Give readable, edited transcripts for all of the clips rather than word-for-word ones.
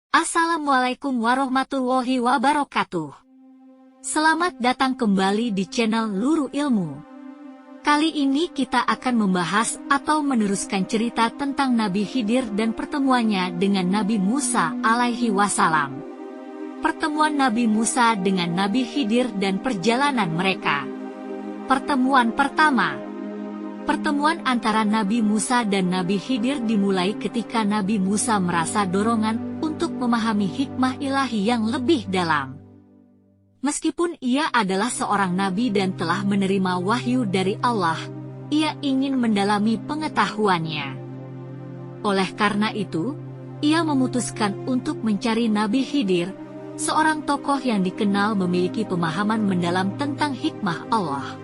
Assalamualaikum warahmatullahi wabarakatuh. Selamat datang kembali di channel Luru Ilmu. Kali ini kita akan membahas atau meneruskan cerita tentang Nabi Khidir dan pertemuannya dengan Nabi Musa alaihi wasallam. Pertemuan Nabi Musa dengan Nabi Khidir dan perjalanan mereka. Pertemuan pertama. Pertemuan antara Nabi Musa dan Nabi Khidir dimulai ketika Nabi Musa merasa dorongan untuk memahami hikmah ilahi yang lebih dalam. Meskipun ia adalah seorang nabi dan telah menerima wahyu dari Allah, ia ingin mendalami pengetahuannya. Oleh karena itu, ia memutuskan untuk mencari Nabi Khidir, seorang tokoh yang dikenal memiliki pemahaman mendalam tentang hikmah Allah.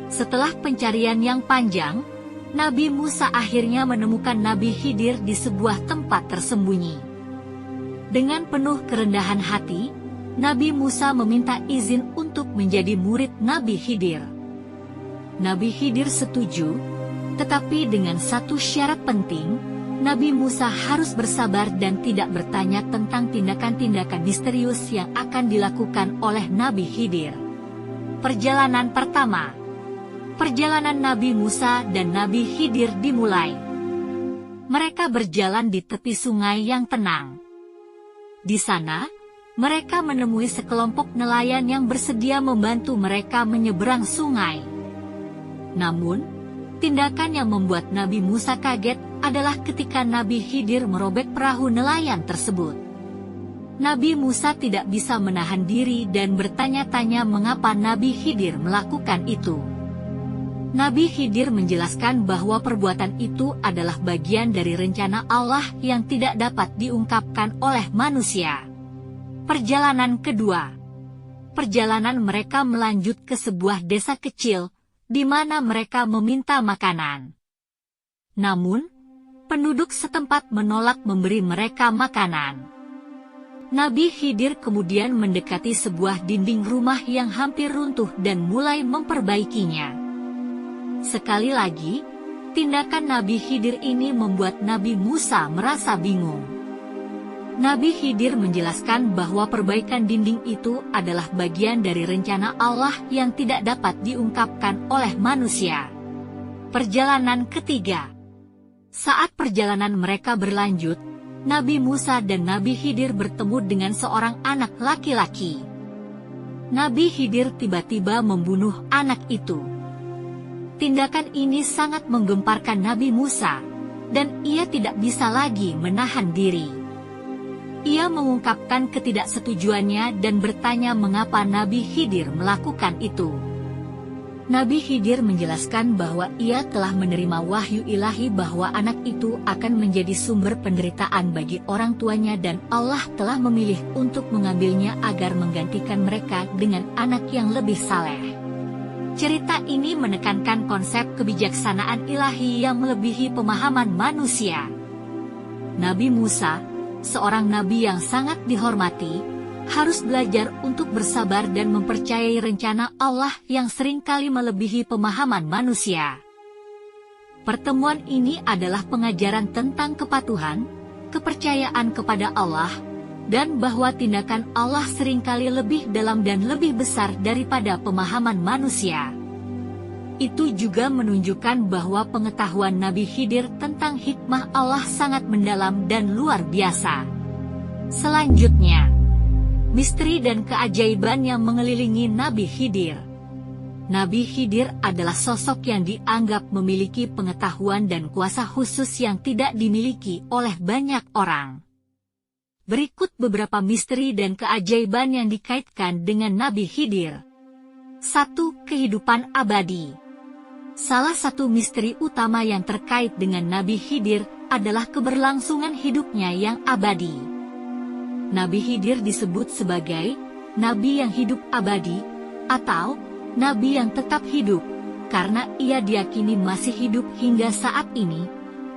Setelah pencarian yang panjang, Nabi Musa akhirnya menemukan Nabi Khidir di sebuah tempat tersembunyi. Dengan penuh kerendahan hati, Nabi Musa meminta izin untuk menjadi murid Nabi Khidir. Nabi Khidir setuju, tetapi dengan satu syarat penting, Nabi Musa harus bersabar dan tidak bertanya tentang tindakan-tindakan misterius yang akan dilakukan oleh Nabi Khidir. Perjalanan pertama. Perjalanan Nabi Musa dan Nabi Khidir dimulai. Mereka berjalan di tepi sungai yang tenang. Di sana, mereka menemui sekelompok nelayan yang bersedia membantu mereka menyeberang sungai. Namun, tindakan yang membuat Nabi Musa kaget adalah ketika Nabi Khidir merobek perahu nelayan tersebut. Nabi Musa tidak bisa menahan diri dan bertanya-tanya mengapa Nabi Khidir melakukan itu. Nabi Khidir menjelaskan bahwa perbuatan itu adalah bagian dari rencana Allah yang tidak dapat diungkapkan oleh manusia. Perjalanan kedua. Perjalanan mereka melanjut ke sebuah desa kecil, di mana mereka meminta makanan. Namun, penduduk setempat menolak memberi mereka makanan. Nabi Khidir kemudian mendekati sebuah dinding rumah yang hampir runtuh dan mulai memperbaikinya. Sekali lagi, tindakan Nabi Khidir ini membuat Nabi Musa merasa bingung. Nabi Khidir menjelaskan bahwa perbaikan dinding itu adalah bagian dari rencana Allah yang tidak dapat diungkapkan oleh manusia. Perjalanan ketiga. Saat perjalanan mereka berlanjut, Nabi Musa dan Nabi Khidir bertemu dengan seorang anak laki-laki. Nabi Khidir tiba-tiba membunuh anak itu. Tindakan ini sangat menggemparkan Nabi Musa, dan ia tidak bisa lagi menahan diri. Ia mengungkapkan ketidaksetujuannya dan bertanya mengapa Nabi Khidir melakukan itu. Nabi Khidir menjelaskan bahwa ia telah menerima wahyu ilahi bahwa anak itu akan menjadi sumber penderitaan bagi orang tuanya dan Allah telah memilih untuk mengambilnya agar menggantikan mereka dengan anak yang lebih saleh. Cerita ini menekankan konsep kebijaksanaan ilahi yang melebihi pemahaman manusia. Nabi Musa, seorang nabi yang sangat dihormati, harus belajar untuk bersabar dan mempercayai rencana Allah yang seringkali melebihi pemahaman manusia. Pertemuan ini adalah pengajaran tentang kepatuhan, kepercayaan kepada Allah, dan bahwa tindakan Allah seringkali lebih dalam dan lebih besar daripada pemahaman manusia. Itu juga menunjukkan bahwa pengetahuan Nabi Khidir tentang hikmah Allah sangat mendalam dan luar biasa. Selanjutnya, misteri dan keajaiban yang mengelilingi Nabi Khidir. Nabi Khidir adalah sosok yang dianggap memiliki pengetahuan dan kuasa khusus yang tidak dimiliki oleh banyak orang. Berikut beberapa misteri dan keajaiban yang dikaitkan dengan Nabi Khidir. 1. Kehidupan abadi. Salah satu misteri utama yang terkait dengan Nabi Khidir adalah keberlangsungan hidupnya yang abadi. Nabi Khidir disebut sebagai Nabi yang hidup abadi, atau Nabi yang tetap hidup, karena ia diyakini masih hidup hingga saat ini,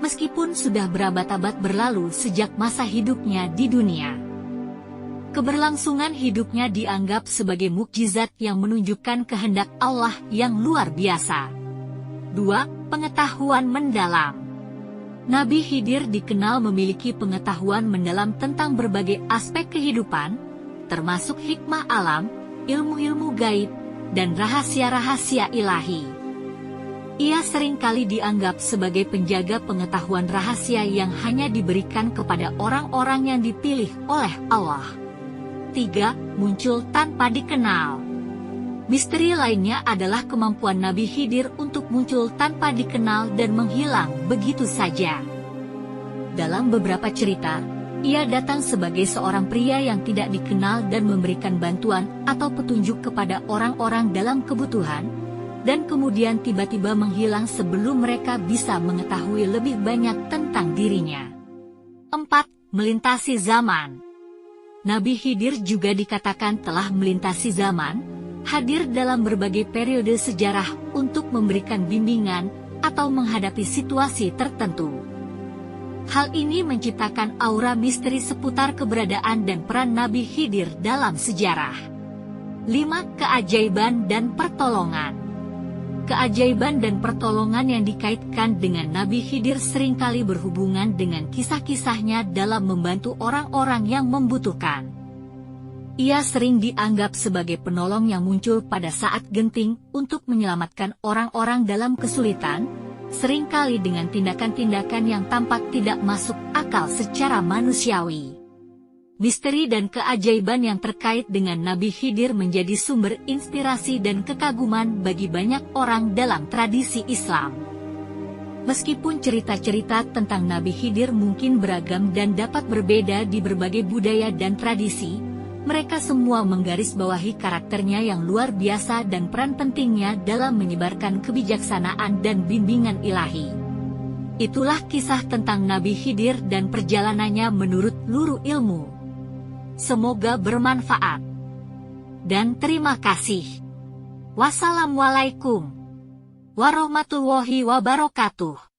meskipun sudah berabad-abad berlalu sejak masa hidupnya di dunia. Keberlangsungan hidupnya dianggap sebagai mukjizat yang menunjukkan kehendak Allah yang luar biasa. 2. Pengetahuan mendalam. Nabi Khidir dikenal memiliki pengetahuan mendalam tentang berbagai aspek kehidupan, termasuk hikmah alam, ilmu-ilmu gaib, dan rahasia-rahasia ilahi. Ia seringkali dianggap sebagai penjaga pengetahuan rahasia yang hanya diberikan kepada orang-orang yang dipilih oleh Allah. 3. Muncul tanpa dikenal. Misteri lainnya adalah kemampuan Nabi Khidir untuk muncul tanpa dikenal dan menghilang begitu saja. Dalam beberapa cerita, ia datang sebagai seorang pria yang tidak dikenal dan memberikan bantuan atau petunjuk kepada orang-orang dalam kebutuhan, dan kemudian tiba-tiba menghilang sebelum mereka bisa mengetahui lebih banyak tentang dirinya. 4. Melintasi zaman. Nabi Khidir juga dikatakan telah melintasi zaman, hadir dalam berbagai periode sejarah untuk memberikan bimbingan atau menghadapi situasi tertentu. Hal ini menciptakan aura misteri seputar keberadaan dan peran Nabi Khidir dalam sejarah. 5. Keajaiban dan pertolongan. Keajaiban dan pertolongan yang dikaitkan dengan Nabi Khidir seringkali berhubungan dengan kisah-kisahnya dalam membantu orang-orang yang membutuhkan. Ia sering dianggap sebagai penolong yang muncul pada saat genting untuk menyelamatkan orang-orang dalam kesulitan, seringkali dengan tindakan-tindakan yang tampak tidak masuk akal secara manusiawi. Misteri dan keajaiban yang terkait dengan Nabi Khidir menjadi sumber inspirasi dan kekaguman bagi banyak orang dalam tradisi Islam. Meskipun cerita-cerita tentang Nabi Khidir mungkin beragam dan dapat berbeda di berbagai budaya dan tradisi, mereka semua menggarisbawahi karakternya yang luar biasa dan peran pentingnya dalam menyebarkan kebijaksanaan dan bimbingan ilahi. Itulah kisah tentang Nabi Khidir dan perjalanannya menurut Luru Ilmu. Semoga bermanfaat. Dan terima kasih. Wassalamualaikum warahmatullahi wabarakatuh.